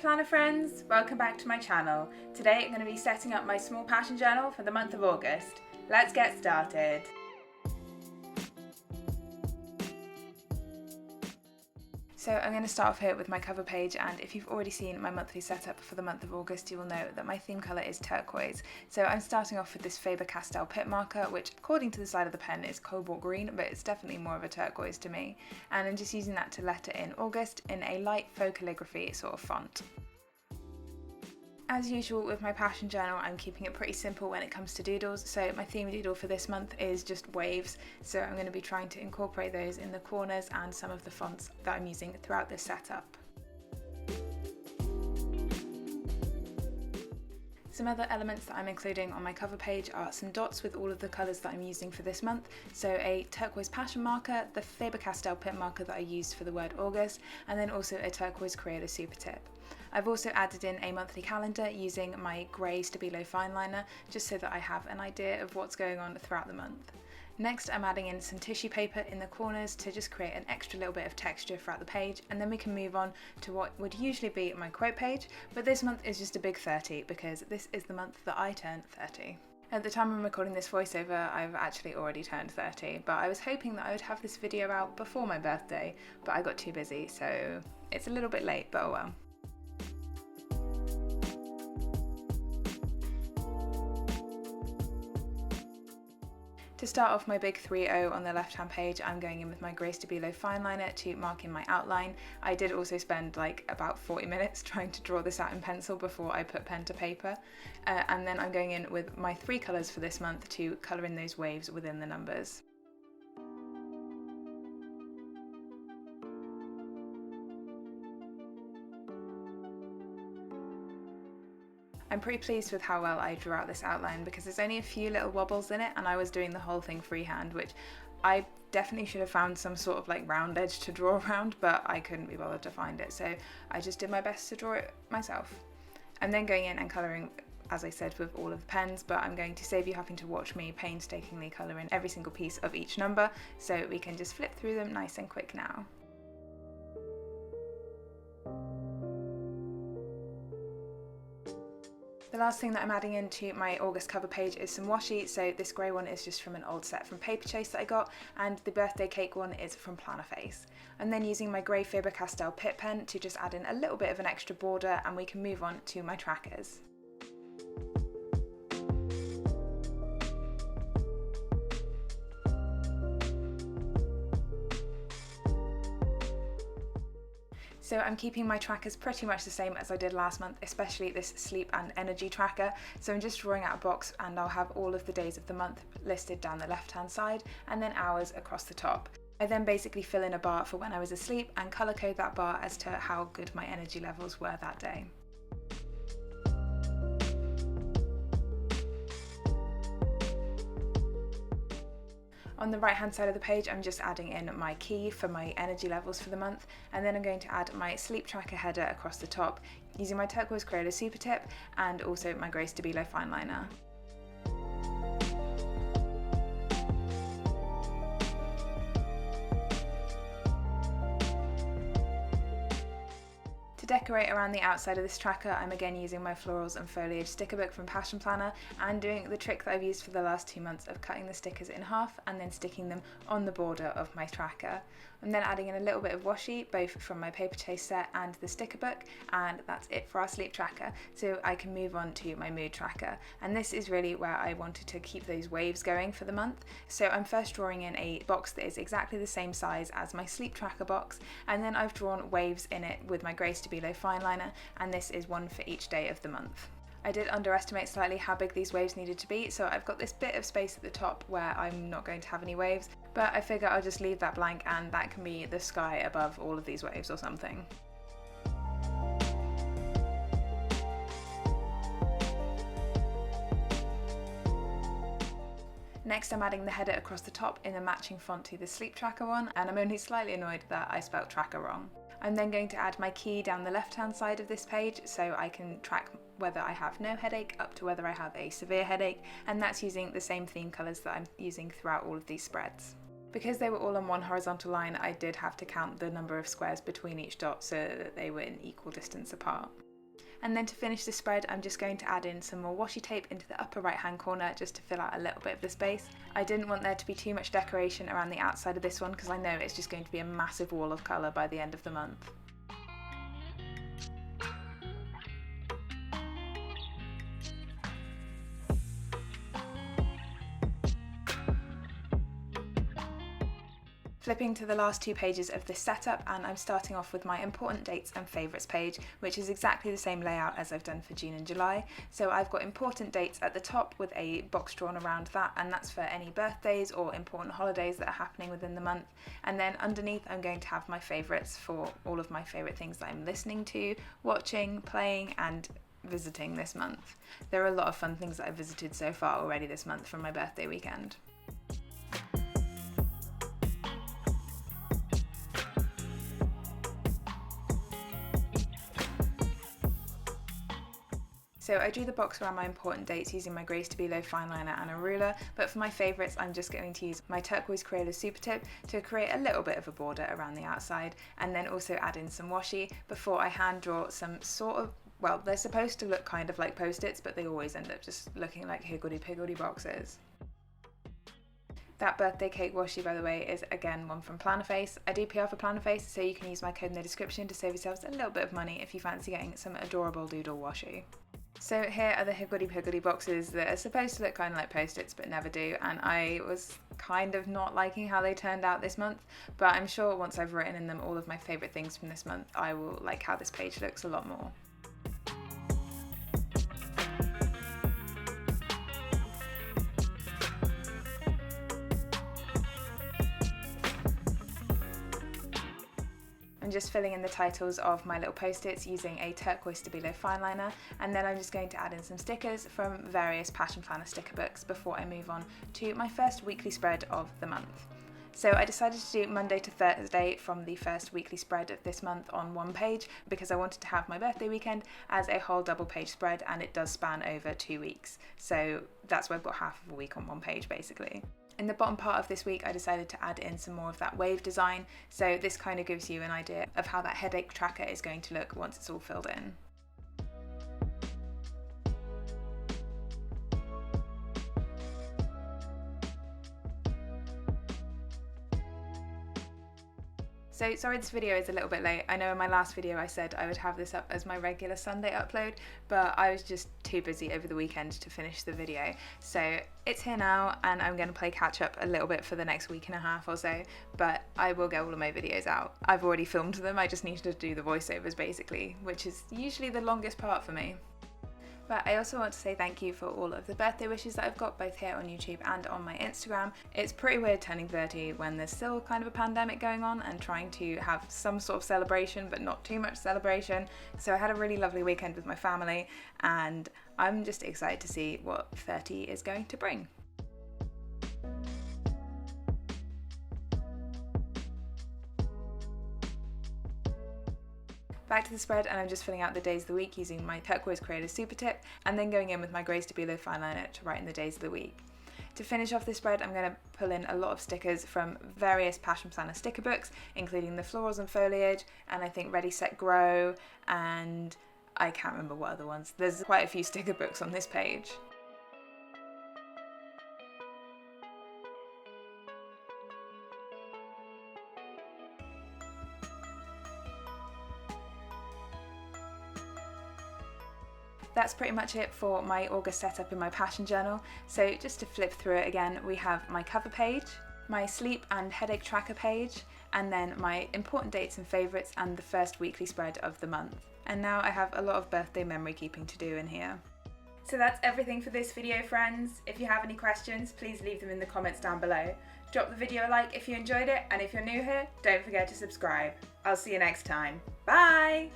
planner friends, welcome back to my channel. Today I'm going to be setting up my small passion journal for the month of August. Let's get started. So I'm going to start off here with my cover page, and if you've already seen my monthly setup for the month of August, you will know that my theme colour is turquoise. So I'm starting off with this Faber-Castell Pip marker, which according to the side of the pen is cobalt green, but it's definitely more of a turquoise to me. And I'm just using that to letter in August in a light faux calligraphy sort of font. As usual with my passion journal, I'm keeping it pretty simple when it comes to doodles, so my theme doodle for this month is just waves, so I'm going to be trying to incorporate those in the corners and some of the fonts that I'm using throughout this setup. Some other elements that I'm including on my cover page are some dots with all of the colours that I'm using for this month, so a turquoise passion marker, the Faber-Castell Pip marker that I used for the word August, and then also a turquoise Crayola super tip. I've also added in a monthly calendar using my grey Stabilo fine liner, just so that I have an idea of what's going on throughout the month. Next, I'm adding in some tissue paper in the corners to just create an extra little bit of texture throughout the page, and then we can move on to what would usually be my quote page, but this month is just a big 30 because this is the month that I turn 30. At the time I'm recording this voiceover, I've actually already turned 30, but I was hoping that I would have this video out before my birthday, but I got too busy, so it's a little bit late, but oh well. To start off my big 3-0 on the left hand page, I'm going in with my grey Stabilo fine liner to mark in my outline. I did also spend like about 40 minutes trying to draw this out in pencil before I put pen to paper. And then I'm going in with my 3 colours for this month to colour in those waves within the numbers. I'm pretty pleased with how well I drew out this outline because there's only a few little wobbles in it, and I was doing the whole thing freehand, which I definitely should have found some sort of like round edge to draw around, but I couldn't be bothered to find it, so I just did my best to draw it myself. I'm then going in and colouring, as I said, with all of the pens, but I'm going to save you having to watch me painstakingly colour in every single piece of each number, so we can just flip through them nice and quick now. The last thing that I'm adding into my August cover page is some washi, so this grey one is just from an old set from Paper Chase that I got, and the birthday cake one is from Planner Face. I'm then using my grey Faber-Castell Pip pen to just add in a little bit of an extra border, and we can move on to my trackers. So I'm keeping my trackers pretty much the same as I did last month, especially this sleep and energy tracker. So I'm just drawing out a box and I'll have all of the days of the month listed down the left hand side and then hours across the top. I then basically fill in a bar for when I was asleep and colour code that bar as to how good my energy levels were that day. On the right hand side of the page, I'm just adding in my key for my energy levels for the month, and then I'm going to add my sleep tracker header across the top using my turquoise Crayola super tip and also my grey Stabilo fine liner. To decorate around the outside of this tracker, I'm again using my florals and foliage sticker book from Passion Planner and doing the trick that I've used for the last 2 months of cutting the stickers in half and then sticking them on the border of my tracker. I'm then adding in a little bit of washi, both from my Paper Chase set and the sticker book, and that's it for our sleep tracker. So I can move on to my mood tracker, and this is really where I wanted to keep those waves going for the month. So I'm first drawing in a box that is exactly the same size as my sleep tracker box, and then I've drawn waves in it with my grey Stabilo fine liner, and this is one for each day of the month. I did underestimate slightly how big these waves needed to be, so I've got this bit of space at the top where I'm not going to have any waves, but I figure I'll just leave that blank and that can be the sky above all of these waves or something. Next, I'm adding the header across the top in the matching font to the sleep tracker one, and I'm only slightly annoyed that I spelled tracker wrong. I'm then going to add my key down the left hand side of this page so I can track whether I have no headache up to whether I have a severe headache, and that's using the same theme colours that I'm using throughout all of these spreads. Because they were all on one horizontal line, I did have to count the number of squares between each dot so that they were in equal distance apart. And then to finish the spread, I'm just going to add in some more washi tape into the upper right hand corner just to fill out a little bit of the space. I didn't want there to be too much decoration around the outside of this one because I know it's just going to be a massive wall of colour by the end of the month. Flipping to the last 2 pages of this setup, and I'm starting off with my important dates and favourites page, which is exactly the same layout as I've done for June and July. So I've got important dates at the top with a box drawn around that, and that's for any birthdays or important holidays that are happening within the month. And then underneath I'm going to have my favourites for all of my favourite things that I'm listening to, watching, playing and visiting this month. There are a lot of fun things that I've visited so far already this month from my birthday weekend. So I drew the box around my important dates using my Grey Stabilo fine liner and a ruler, but for my favourites I'm just going to use my turquoise Crayola super tip to create a little bit of a border around the outside, and then also add in some washi before I hand draw some sort of, well, they're supposed to look kind of like post-its, but they always end up just looking like higgledy-piggledy boxes. That birthday cake washi, by the way, is again one from Plannerface. I do PR for Plannerface, so you can use my code in the description to save yourselves a little bit of money if you fancy getting some adorable doodle washi. So here are the higgledy-piggledy boxes that are supposed to look kind of like post-its but never do, and I was kind of not liking how they turned out this month, but I'm sure once I've written in them all of my favourite things from this month, I will like how this page looks a lot more. I'm just filling in the titles of my little post-its using a turquoise Stabilo fine liner, and then I'm just going to add in some stickers from various Passion Planner sticker books before I move on to my first weekly spread of the month. So I decided to do Monday to Thursday from the first weekly spread of this month on one page because I wanted to have my birthday weekend as a whole double page spread, and it does span over 2 weeks. So that's why I've got half of a week on one page basically. In the bottom part of this week I decided to add in some more of that wave design, so this kind of gives you an idea of how that headache tracker is going to look once it's all filled in. So sorry this video is a little bit late. I know in my last video I said I would have this up as my regular Sunday upload, but I was just too busy over the weekend to finish the video. So it's here now, and I'm going to play catch up a little bit for the next week and a half or so, but I will get all of my videos out. I've already filmed them, I just needed to do the voiceovers basically, which is usually the longest part for me. But I also want to say thank you for all of the birthday wishes that I've got both here on YouTube and on my Instagram. It's pretty weird turning 30 when there's still kind of a pandemic going on and trying to have some sort of celebration but not too much celebration. So I had a really lovely weekend with my family, and I'm just excited to see what 30 is going to bring. Back to the spread, and I'm just filling out the days of the week using my turquoise Crayola super tip, and then going in with my Grey Stabilo fine liner to write in the days of the week. To finish off this spread, I'm going to pull in a lot of stickers from various Passion Planner sticker books, including the Florals and Foliage, and I think Ready Set Grow, and I can't remember what other ones. There's quite a few sticker books on this page. That's pretty much it for my August setup in my passion journal. So just to flip through it again, we have my cover page, my sleep and headache tracker page, and then my important dates and favourites and the first weekly spread of the month. And now I have a lot of birthday memory keeping to do in here. So that's everything for this video, friends. If you have any questions, please leave them in the comments down below. Drop the video a like if you enjoyed it, and if you're new here, don't forget to subscribe. I'll see you next time. Bye!